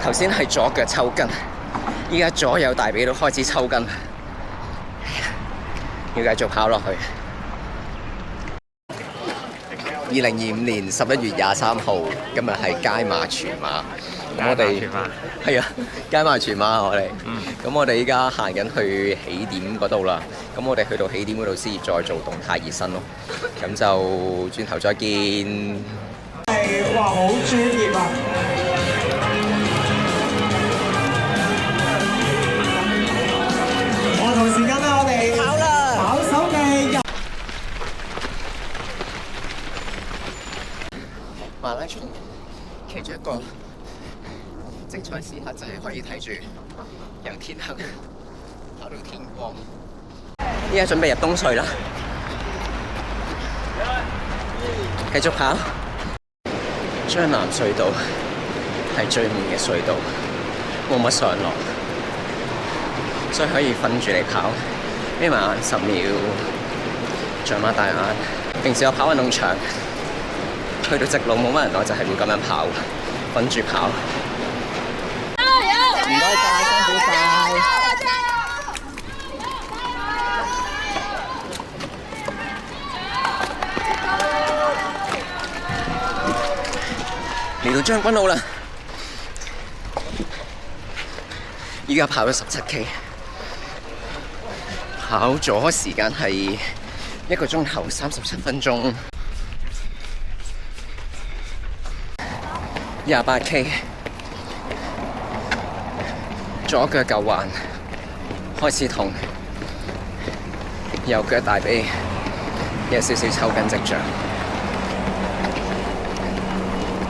頭先係左腳抽筋，依家左右大髀都開始抽筋，要繼續跑落去。2025年11月23號，今日係街馬全馬。咁我哋係啊，街馬全馬我哋。咁我哋依家行緊去起點嗰度啦。咁我哋去到起點嗰度先再做動態熱身咯。咁就轉頭再見。係話好專業啊！我同時間咧，我哋跑啦，跑手嘅入馬拉松其中一個精彩時刻就係可以睇住由天黑跑到天光。依家準備入東隧啦，繼續跑。將南隧道係最悶嘅隧道，冇乜上落，所以可以瞓住嚟跑。眯埋眼10秒，再擘大眼。平時我跑運動場，去到直路冇乜人，我就係會咁樣跑，瞓住跑。加油！唔該晒，辛苦晒。嚟到將軍澳啦，依家跑咗17K， 跑咗時間係1個鐘頭37分鐘。28K， 左腳舊患開始痛，右腳大髀有少少抽筋跡象。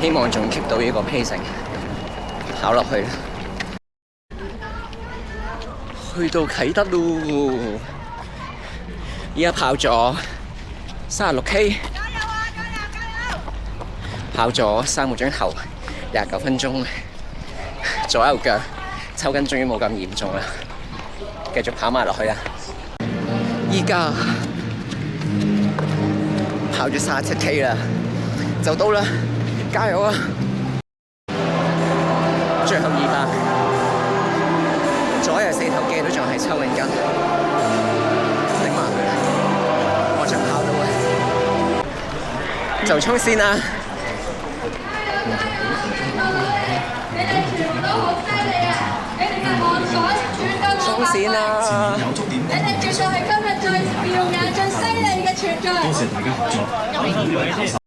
希望仲 keep 到呢個 pacing 跑落去，去到啟德咯！依家跑咗36K， 跑咗3個鐘頭29分鐘，左右腳抽筋終於冇咁嚴重啦，繼續跑埋落去啦！依家跑咗37K 啦，就到啦！加油啊！最後200，左右4頭肌都仲係抽緊筋，頂埋佢啦！我想跑到啊，就衝線啦！你哋全部都好犀利啊！你哋嘅汗水轉到我白髮，你哋絕對係今日最耀眼、最犀利嘅存在。多謝大家合作，